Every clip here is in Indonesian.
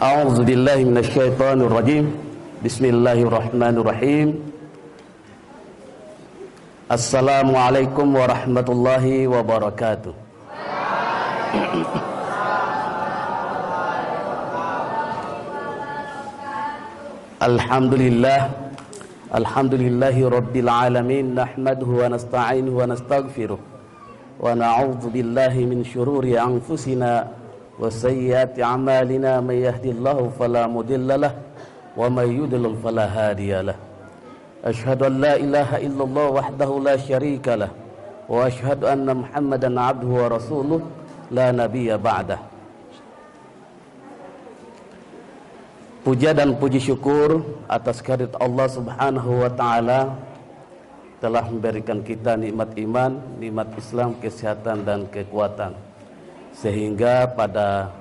A'udzu billahi minasyaitonir rajim. Bismillahirrahmanirrahim. Assalamualaikum warahmatullahi wabarakatuh. Alhamdulillahi rabbil alamin, nahmaduhu wa nasta'inuhu wa nastaghfiruh wa na'udzu billahi min syururi anfusina wa sayyiati a'malina, may yahdihillahu fala mudhillalah wa may yudlil fala hadiyalah. Asyhadu an la ilaha illallah wahdahu la syarikalah wa asyhadu anna Muhammadan 'abduhu wa rasuluh la nabiyya ba'dah. Puja dan puji syukur atas kehadirat Allah Subhanahu wa taala telah memberikan kita nikmat iman, nikmat Islam, kesehatan dan kekuatan, sehingga pada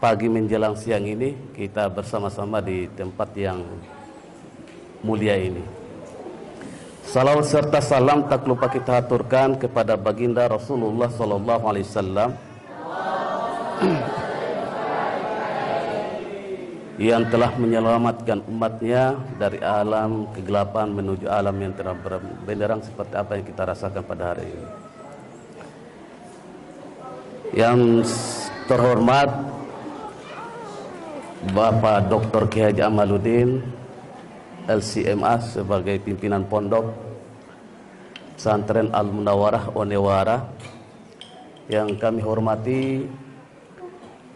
pagi menjelang siang ini kita bersama-sama di tempat yang mulia ini. Salawat serta salam tak lupa kita aturkan kepada baginda Rasulullah sallallahu alaihi wasallam yang telah menyelamatkan umatnya dari alam kegelapan menuju alam yang terang benderang seperti apa yang kita rasakan pada hari ini. Yang terhormat Bapak Dr. Kiai Haji Amaluddin LCMA sebagai pimpinan pondok Pesantren Al-Munawwarah Onewara, yang kami hormati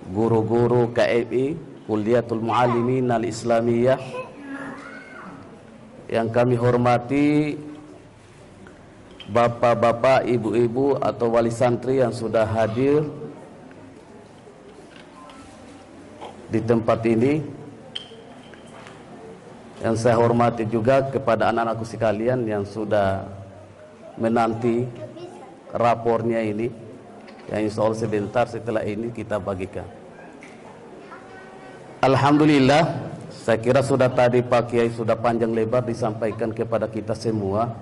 guru-guru KMI Kulliyatul Muallimin Al-Islamiyah, yang kami hormati bapak-bapak, ibu-ibu atau wali santri yang sudah hadir di tempat ini, yang saya hormati juga kepada anak-anakku sekalian yang sudah menanti rapornya ini, yang insya Allah sebentar setelah ini kita bagikan. Alhamdulillah, saya kira sudah tadi Pak Kiai sudah panjang lebar disampaikan kepada kita semua.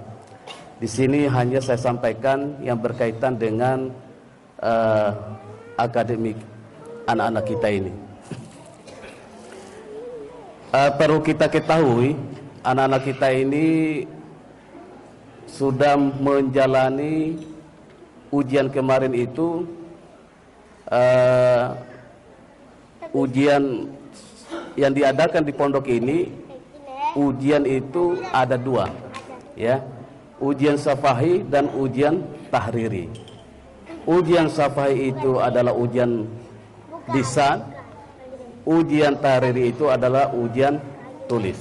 Di sini hanya saya sampaikan yang berkaitan dengan akademik anak-anak kita ini. Perlu kita ketahui, anak-anak kita ini sudah menjalani ujian kemarin itu, ujian yang diadakan di pondok ini. Ujian itu ada dua, ya, ujian syafa'i dan ujian tahriri. Ujian syafa'i itu adalah ujian lisan, ujian tahriri itu adalah ujian tulis.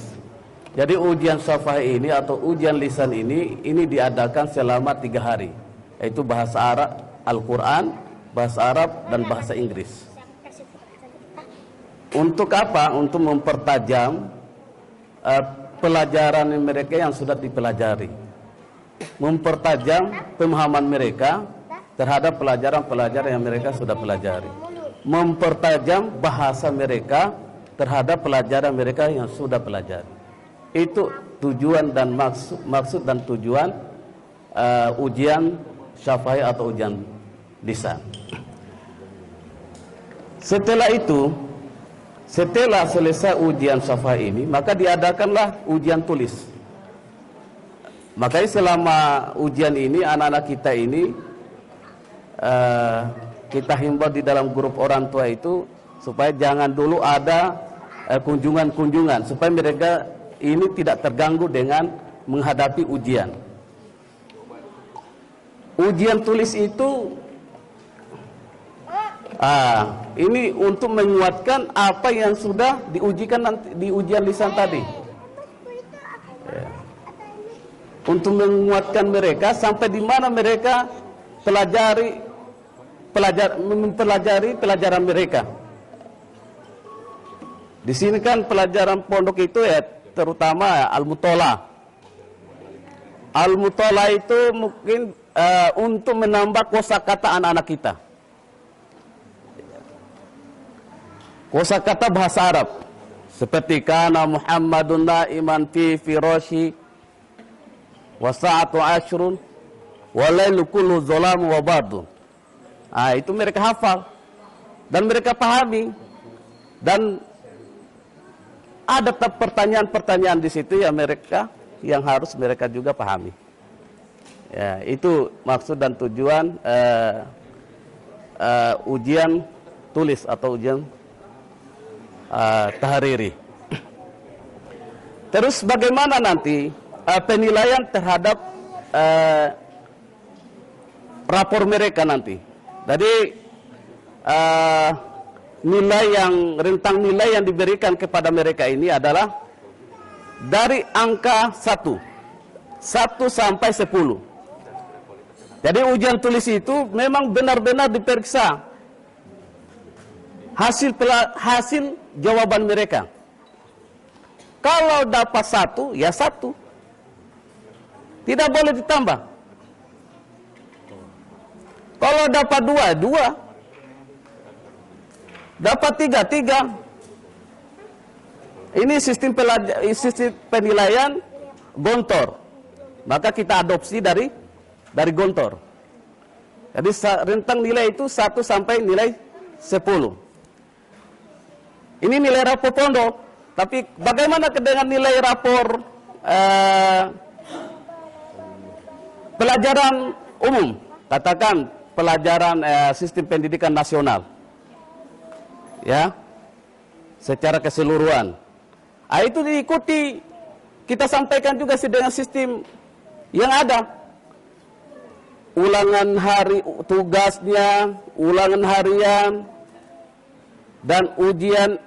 Jadi ujian syafa'i ini atau ujian lisan ini diadakan selama 3 hari, yaitu bahasa Arab, Al-Quran, bahasa Arab dan bahasa Inggris. Untuk apa? Untuk mempertajam pelajaran mereka yang sudah dipelajari, mempertajam pemahaman mereka terhadap pelajaran-pelajaran yang mereka sudah pelajari, mempertajam bahasa mereka terhadap pelajaran mereka yang sudah pelajari. Itu tujuan dan maksud dan tujuan ujian syafa'i atau ujian lisan. Setelah selesai ujian syafa'i ini, maka diadakanlah ujian tulis. Makanya selama ujian ini, anak-anak kita ini kita himbau di dalam grup orang tua itu supaya jangan dulu ada kunjungan-kunjungan, supaya mereka ini tidak terganggu dengan menghadapi ujian. Ujian tulis itu ini untuk menguatkan apa yang sudah diujikan nanti di ujian lisan tadi, ya. Untuk menguatkan mereka sampai di mana mereka mempelajari pelajaran mereka. Di sini kan pelajaran pondok itu ya terutama Al-Muthala. Al-Muthala itu mungkin untuk menambah kosakata anak-anak kita. Kosakata bahasa Arab seperti kana Muhammadun na'iman fi firashi wa sa'atu ashrun wa lailu kullu dhalamu wa bardun. Itu mereka hafal dan mereka pahami. Dan ada pertanyaan-pertanyaan di situ yang harus mereka juga pahami. Ya, itu maksud dan tujuan ujian tulis atau ujian tahriri. Terus bagaimana nanti penilaian terhadap rapor mereka nanti? Jadi rentang nilai yang diberikan kepada mereka ini adalah dari angka 1 sampai 10. Jadi ujian tulis itu memang benar-benar diperiksa hasil jawaban mereka. Kalau dapat 1, ya 1. Tidak boleh ditambah. Kalau dapat 2, 2. Dapat 3, 3. Ini sistem penilaian gontor. Maka kita adopsi dari gontor. Jadi rentang nilai itu 1 sampai nilai 10. Ini nilai rapor pondok. Tapi bagaimana dengan nilai rapor pelajaran umum? Katakan pelajaran sistem pendidikan nasional. Ya. Secara keseluruhan. Itu diikuti. Kita sampaikan juga dengan sistem yang ada. Ulangan hari tugasnya, ulangan harian, dan ujian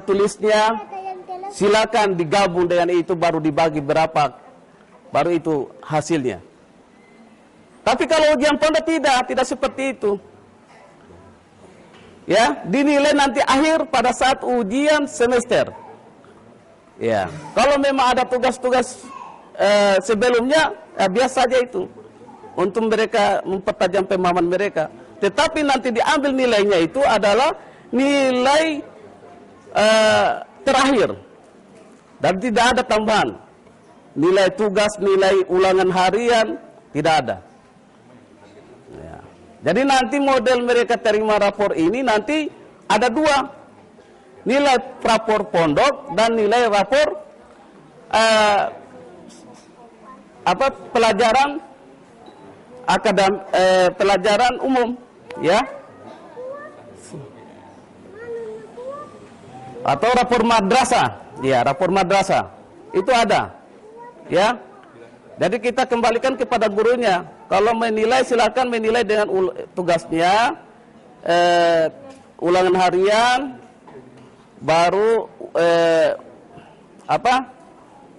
tulisnya, silakan digabung dengan itu, baru dibagi berapa, baru itu hasilnya. Tapi kalau ujian pondok tidak seperti itu. Ya, dinilai nanti akhir pada saat ujian semester. Ya, kalau memang ada tugas-tugas sebelumnya, biasa saja itu untuk mereka mempertajam pemahaman mereka. Tetapi nanti diambil nilainya itu adalah nilai terakhir dan tidak ada tambahan. Nilai tugas, nilai ulangan harian tidak ada. Ya. Jadi nanti model mereka terima rapor ini nanti ada 2, nilai rapor pondok dan nilai rapor pelajaran umum, ya, atau rapor madrasah, ya, rapor madrasah itu ada, ya. Jadi kita kembalikan kepada gurunya. Kalau menilai silakan menilai dengan tugasnya, ulangan harian, baru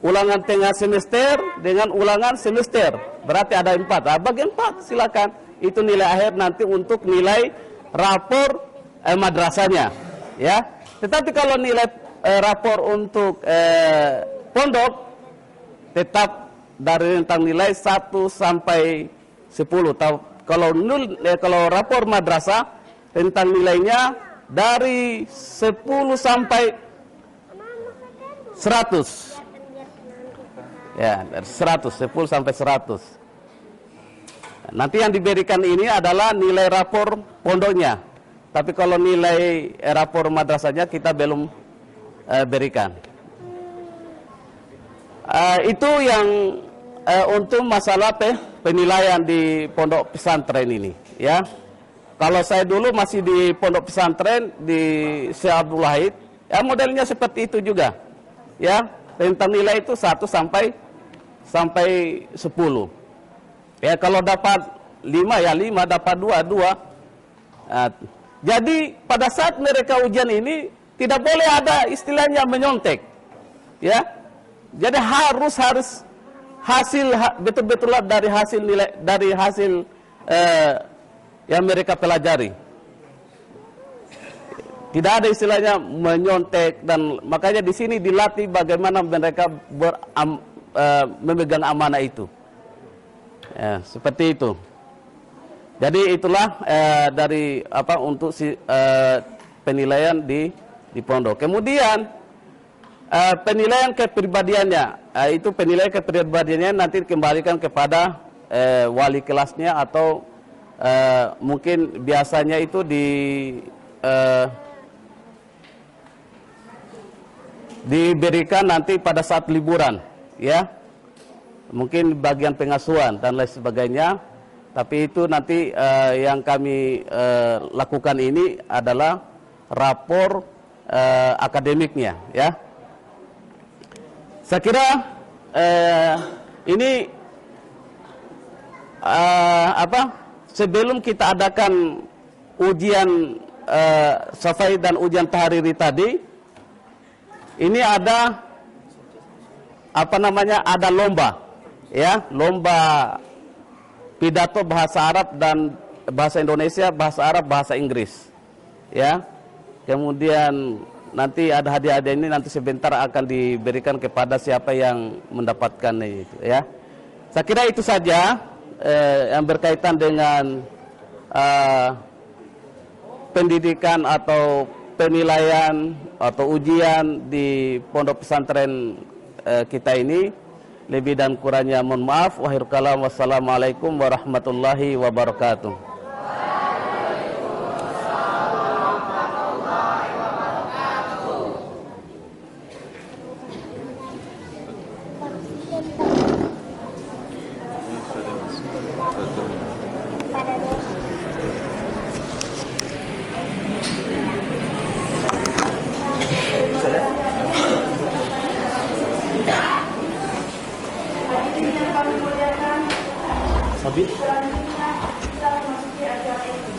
ulangan tengah semester dengan ulangan semester. Berarti ada 4. Bagi 4 silakan. Itu nilai akhir nanti untuk nilai rapor madrasahnya, ya. Tetapi kalau nilai rapor untuk pondok tetap dari rentang nilai 1 sampai 10. Kalau rapor madrasah rentang nilainya dari 10 sampai 100. Ya, dari 100, 10 sampai 100. Nanti yang diberikan ini adalah nilai rapor pondoknya. Tapi kalau nilai rapor madrasahnya kita belum berikan. Itu yang untuk masalah penilaian di pondok pesantren ini, ya. Kalau saya dulu masih di pondok pesantren di Syekh Abdul Wahid, ya modelnya seperti itu juga, ya. Rentang nilai itu 1 sampai 10. Ya, kalau dapat 5 ya 5, dapat 2, 2. Jadi pada saat mereka ujian ini tidak boleh ada istilahnya menyontek. Ya. Jadi harus hasil betul-betul dari hasil nilai, dari hasil yang mereka pelajari. Tidak ada istilahnya menyontek, dan makanya di sini dilatih bagaimana mereka memegang amanah itu. Ya, seperti itu. Jadi itulah dari untuk penilaian di pondok. Kemudian penilaian kepribadiannya, itu penilaian kepribadiannya nanti dikembalikan kepada wali kelasnya, atau mungkin biasanya itu diberikan nanti pada saat liburan, ya. Mungkin bagian pengasuhan dan lain sebagainya. Tapi itu nanti yang kami lakukan ini adalah rapor akademiknya, ya. Saya kira ini sebelum kita adakan ujian syafai dan ujian tahriri tadi, ini ada ada lomba, ya, lomba pidato bahasa Arab dan bahasa Indonesia, bahasa Arab, bahasa Inggris, ya. Kemudian nanti ada hadiah-hadiah ini nanti sebentar akan diberikan kepada siapa yang mendapatkan itu, ya. Saya kira itu saja yang berkaitan dengan pendidikan atau penilaian atau ujian di pondok pesantren kita ini. Lebih dan kurangnya mohon maaf. Wahir kalam, wassalamualaikum warahmatullahi wabarakatuh. Sabit.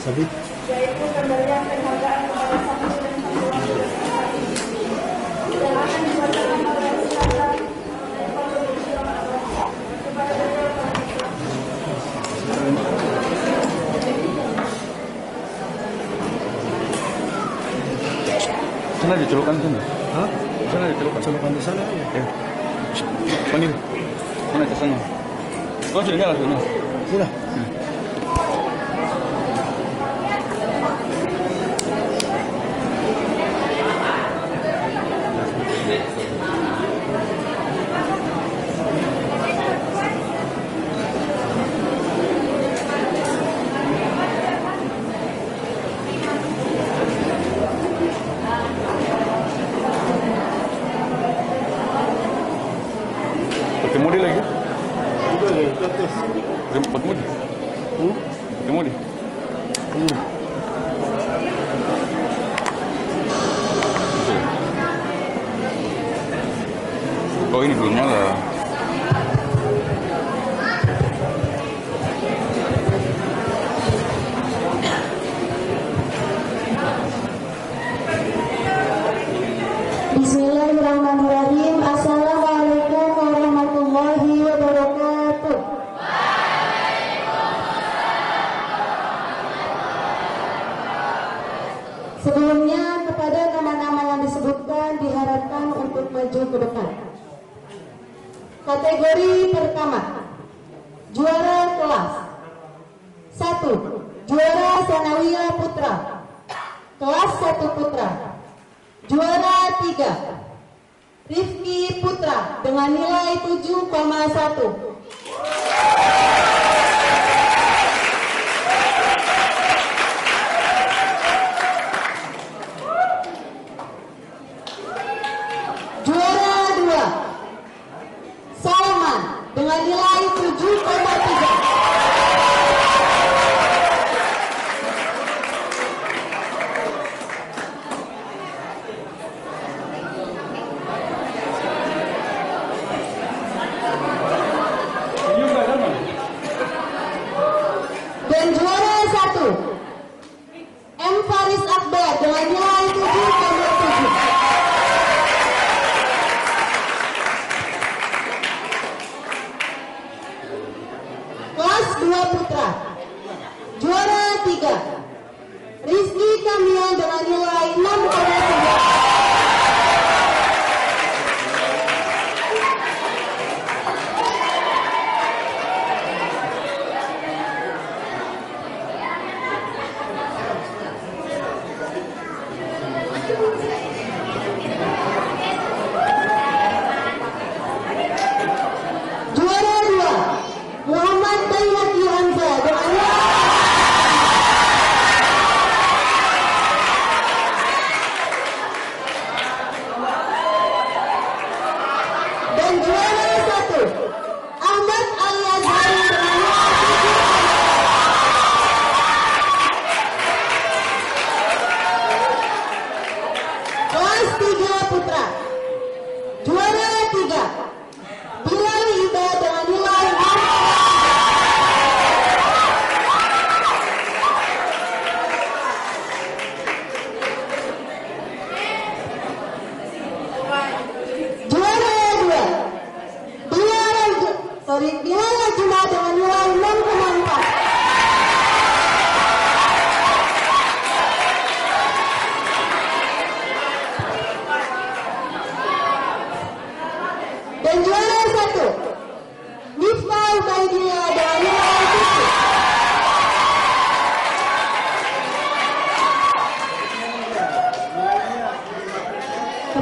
Sabit. Yaitu pemberian penghargaan kepada satu dan satu dan akan dibacakan oleh silakan kepada sana dicelupkan sana. Hah? Sana dicelupkan. Celupan di sana ya. Ya. Panggil. Sana ke sana. Oh, sudah nyala sudah. Sudah. Pakai modi lagi. Pakai modi. Pakai modi. Oh, ini belum nyala. Bismillahirrahmanirrahim. Assalamualaikum warahmatullahi wabarakatuh. Sebelumnya kepada nama-nama yang disebutkan diharapkan untuk maju ke depan. Kategori pertama, juara kelas 1, juara Sanawiyah Putra, kelas 1 Putra. Juara 3, Rifki Putra dengan nilai 7,1. Juara 2, Salman dengan nilai 7,3. Dan juara 1, M. Faris Akbar dengan nilai 7,7. Kelas 2 Putra, juara 3, Rizky Kamil dengan nilai 6,9. Juara 2, Muhammad Bayraki Hamzah dengan nilai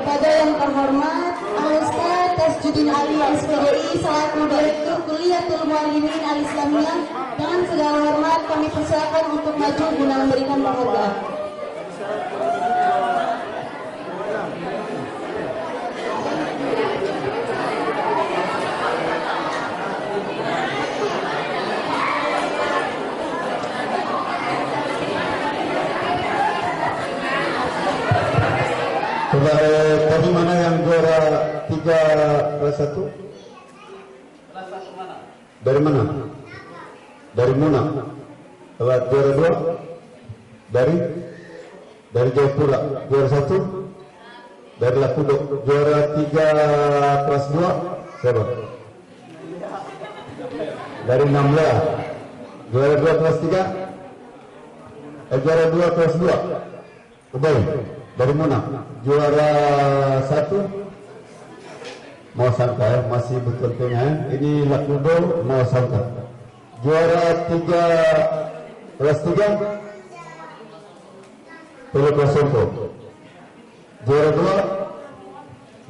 Kepada yang terhormat Al-Ustaz Tasjudin Ali SPDI selaku Direktur Kuliatul Muallimin Al-Islamiyah, dengan segala hormat kami persilakan untuk maju guna memberikan penghargaan. Tadi mana yang juara 3 kelas 1? Dari mana? Dari Muna. Kalau juara 2? Dari Jayapura. Juara 1? Dari Lakudo. Juara 3 kelas 2? Siapa? Dari Namla. Juara 2 kelas 3? Juara 2 kelas 2? Kebay. Dari mana? Juara 1 mau sangka ya, masih betul pengen. Ini Lakudo mau sangka. Juara 3 kelas 3 Pelokosonto. Juara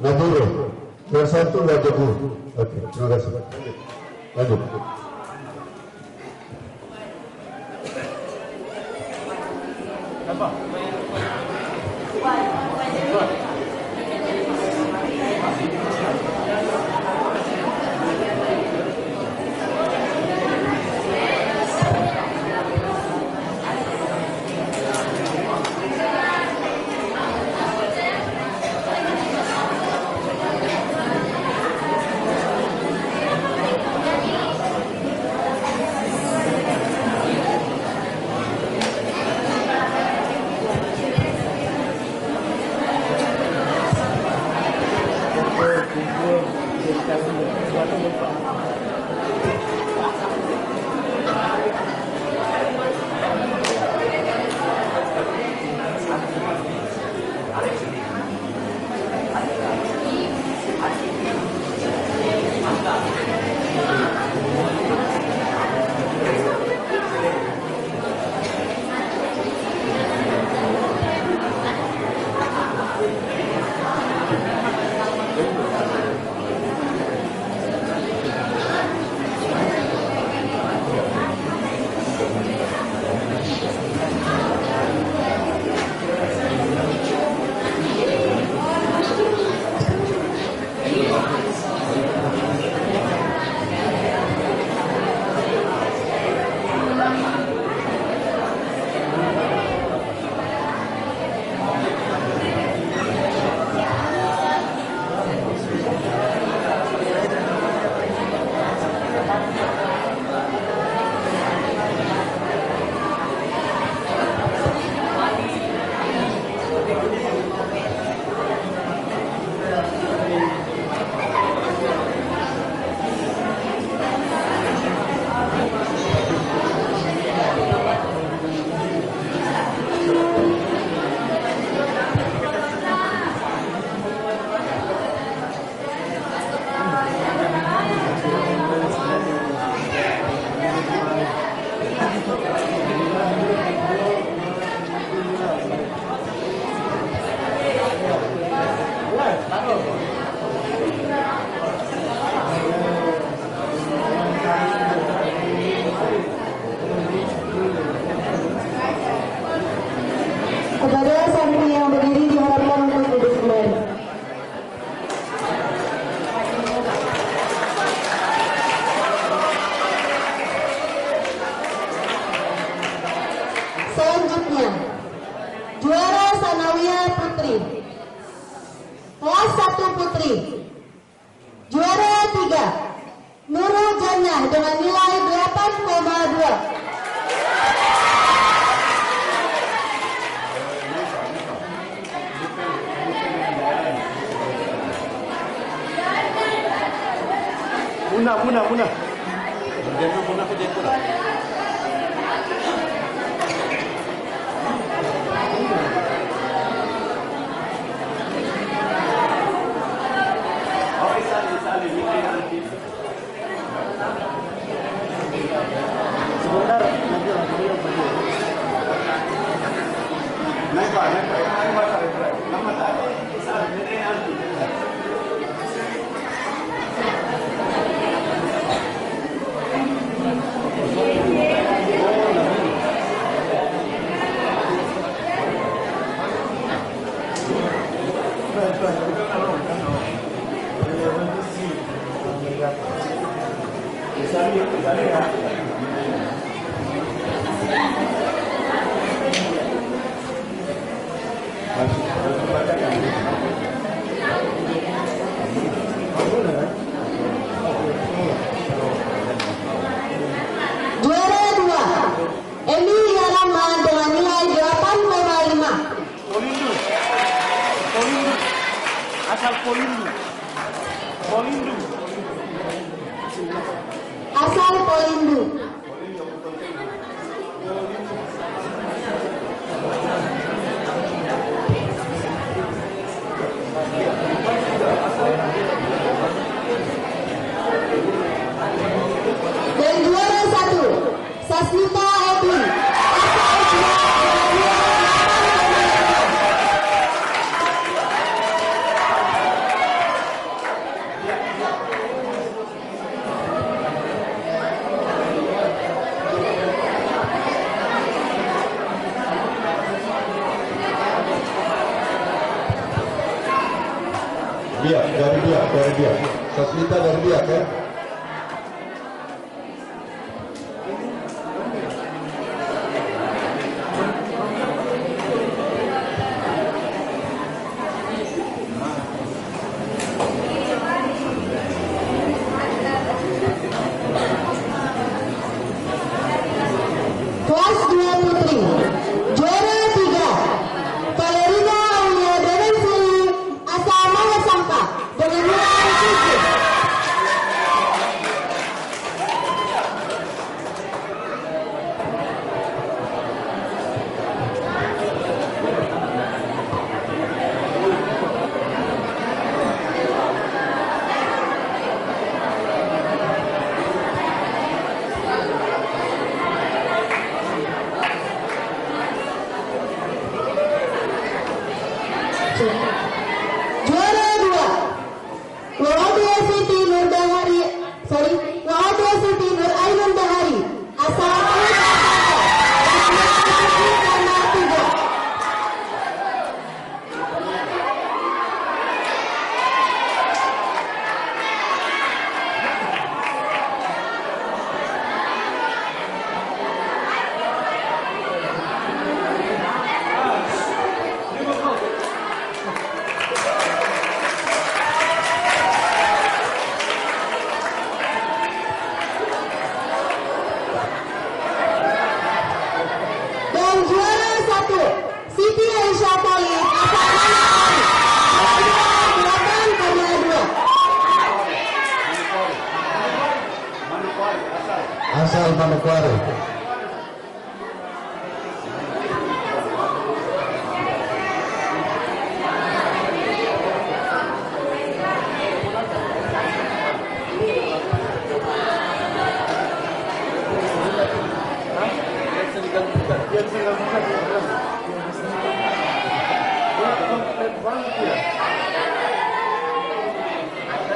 2 Nadiro. Juara 1 Rajagur. Oke, terima kasih. Lanjut. Apa? Kepada santri yang berdiri diharapkan untuk duduk kembali. Selanjutnya, juara Sanawiyah Putri, kelas 1 Putri, juara 3 Nurul Jannah dengan nilai 8,2. Muna. Jangan Muna ke Jayapura. Sebentar. Naik. Juara 2, Emilia Rahman dengan nilai 8,5. Polindu. Asal Polindu. Asal Polindu. Dan juara 1, Sasmita Edwin. Asal dari dia. Sasmita dari dia kan? Kelas 2 putri. Juara 3, Valerina Aulia Denensili asal Malesangka dengan nilai 7. Juara 2, Wahadia Siti Nur Ainun Dahari asal karena 3. Dan juara 1, Siti Aisyah Talib asal Manokwari. Asal Manokwari.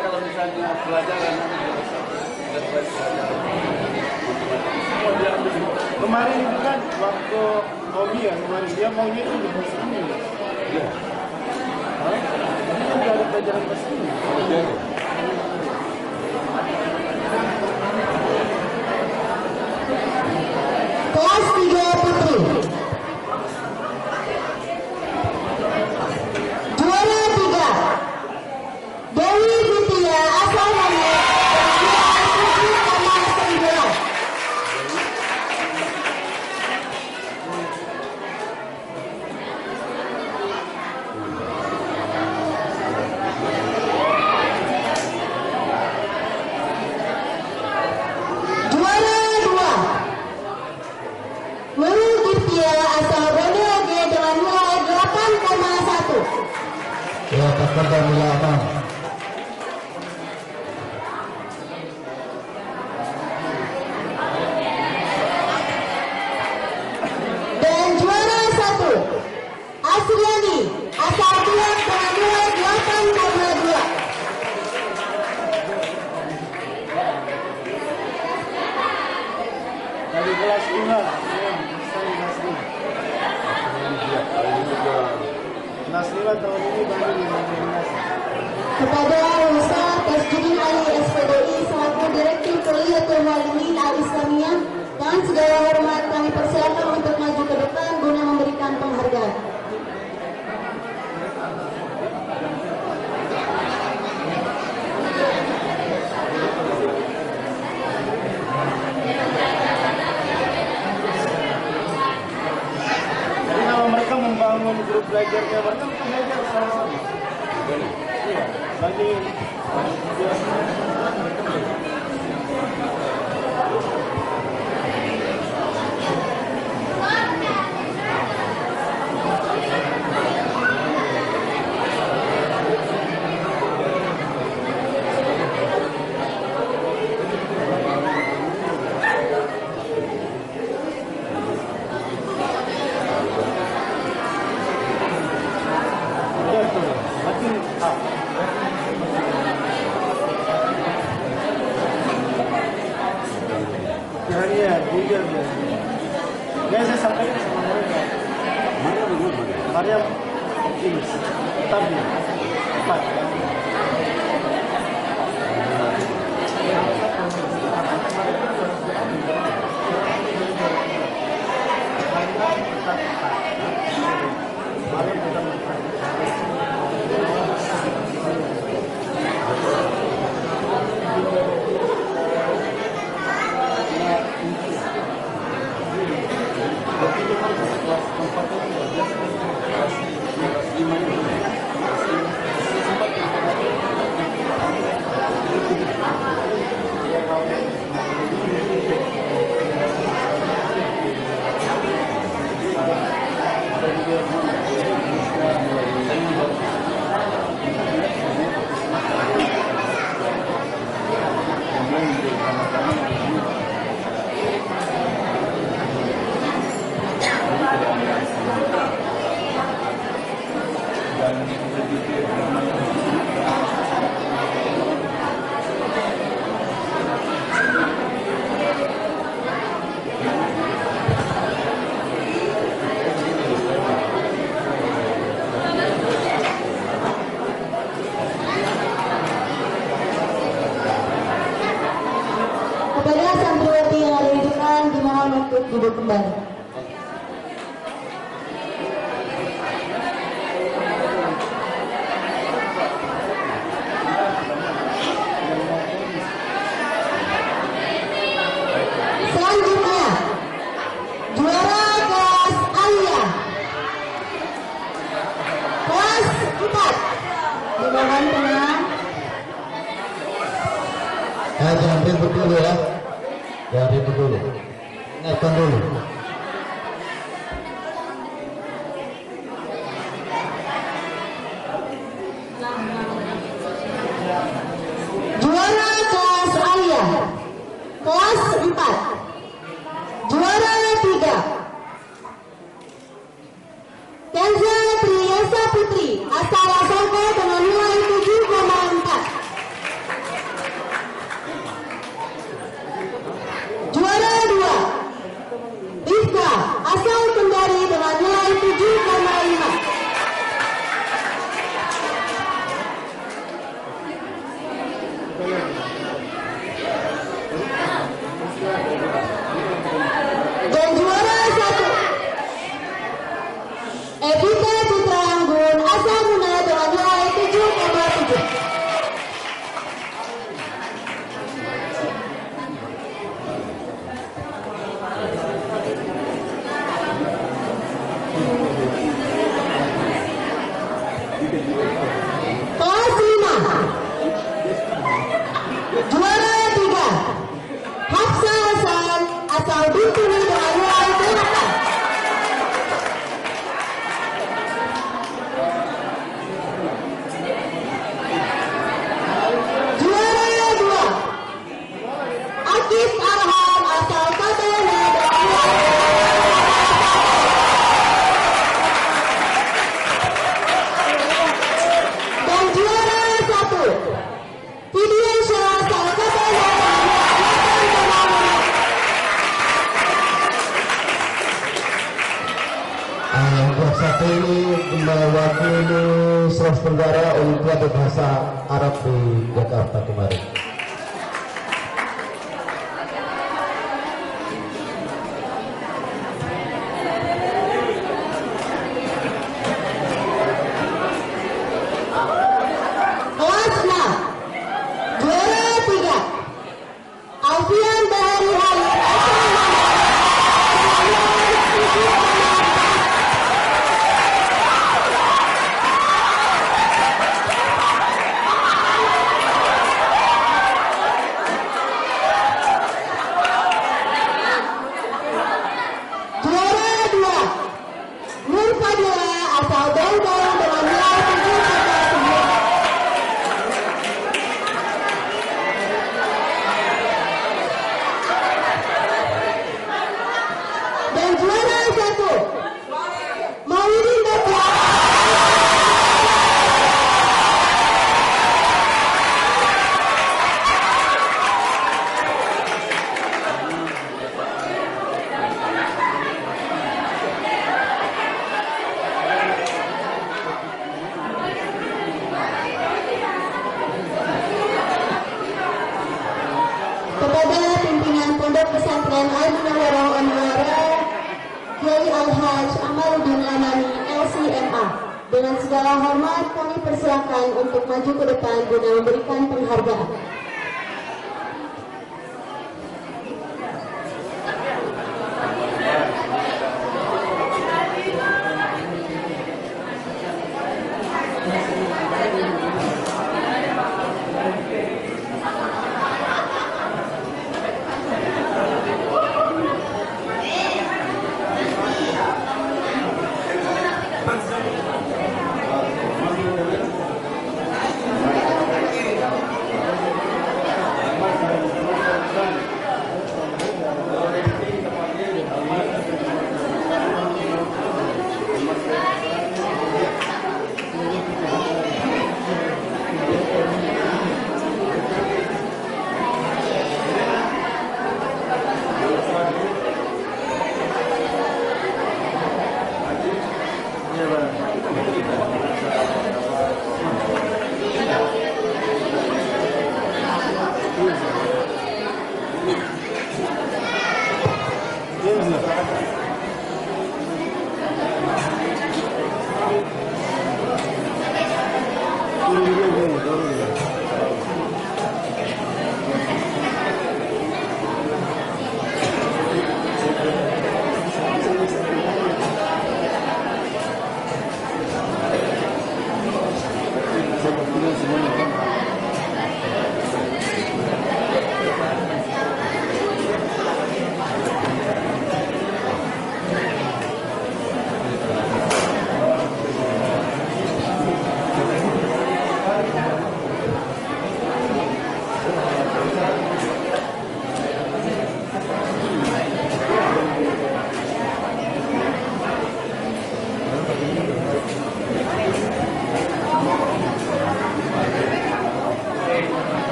Kalau misalnya pelajaran kemarin itu kan waktu Omi ya kemarin dia maunya itu di bahasa Inggris. Iya. Ini juga ada pelajaran bahasa Inggris. Kelas 3 putri. Juara 3, Dewi Fitria asal Manyar dengan nilai 7,9. Juara 2, Nurul Tirtia asal Banyuwangi dengan nilai 8,1. Ya, takkan nilai apa? Dan juara 1, Asriani asal Biak dengan nilai 8,2. Dari kelas 5 Nasri Alhamdulillah tahun ini baru dinominasi. Kepada Ustaz Tasjudin Ali SPDI selaku Direktur Kuliatul Muallimin Al-Islamiyah, dengan segala hormat kami persilakan untuk maju ke depan guna memberikan penghargaan. Jadi kalau mereka membangun grup belajarnya, mereka belajar sama-sama. Iya, bagi ya saya sampaikan sama mereka. Maryam optimis, tapi 4. Kepada santriwati yang ada di depan dimohon untuk duduk kembali. Selanjutnya, juara kelas Alia, kelas 4. Dimohon tenang. Jangan ribut dulu ya. Jangan ribut dulu. Ingatkan dulu. Juara kelas Alia, kelas 4. Juara 3, Kenza Triyasa Putri, asal Asaka dengan nilai 7,4. Juara 2, Rizka, asal Kendari dengan nilai 7,5. Dan juara 1, Evita Citra Anggun, asal Muna dengan nilai 7,7. Kelas 5, juara 3, Hafsa Hasan, asal Bintuni dengan nilai 8. Yang satu ini mewakili Sulawesi Tenggara Olimpiade Bahasa Arab di Jakarta kemarin. Kelas 6, juara 3, Alfian Bahari Halid. Juara 2, Nur Fadila asal Bau-Bau dengan nilai 7,9. Dan juara 1, Maulidin Batia. Kepada pimpinan Pondok Pesantren Al-Munawwarah Unwara, Kiai Al-Hajj Amaluddin Amani LCMA, dengan segala hormat kami persilakan untuk maju ke depan guna memberikan penghargaan.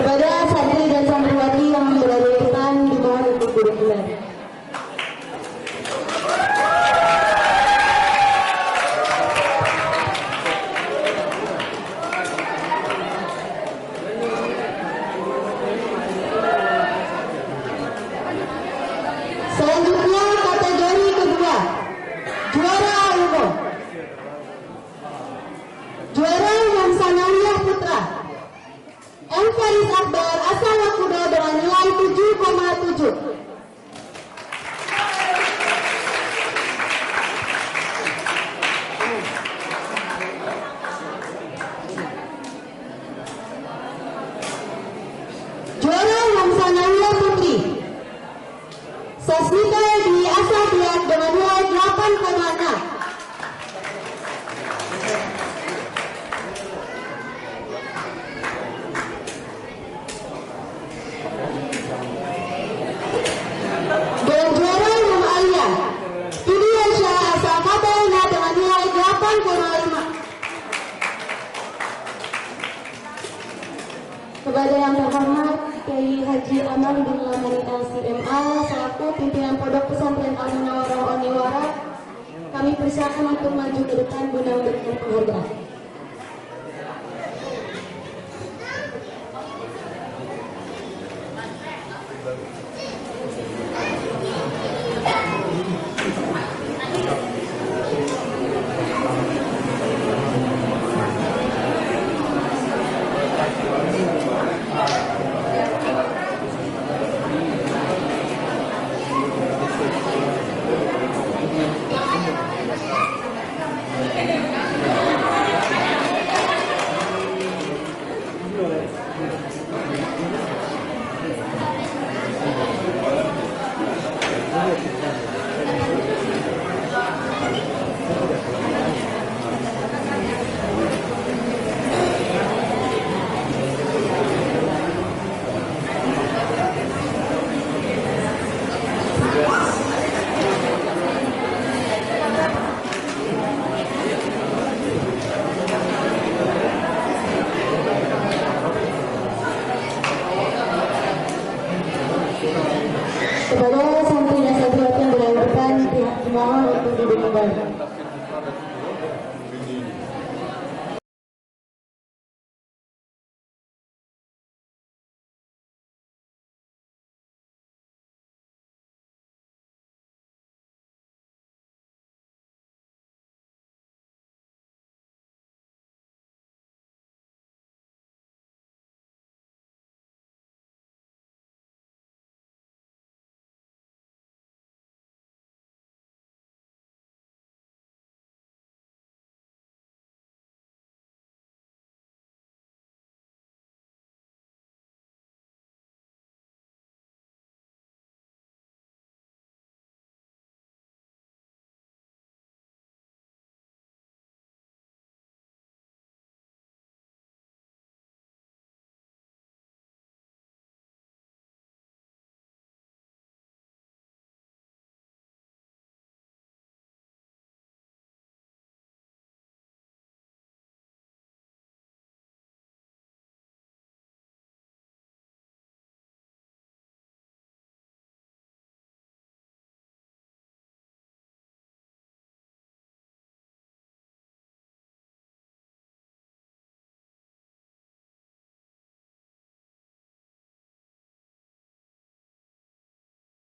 Kepada santri dan santriwati yang berada di depan dimohon untuk duduk kembali. Selanjutnya kategori kedua, juara umum. Juara yang Sanawiyah Putra M. Faris Akbar asal Wakudo dengan nilai 7,7. Juara yang Sanawiyah Putri Smita di Asabiat dengan nilai 8,6. Dan juara umum Alia, Studio Syah Asal Kabarina dengan nilai 8,5. Kepada yang terhormat Kiai Haji Aman bin Lamanita CMA selaku pimpinan Pondok Pesantren Al-Munawwarah Oniwara, kami persilakan untuk maju ke depan guna memberikan penghargaan. Kepada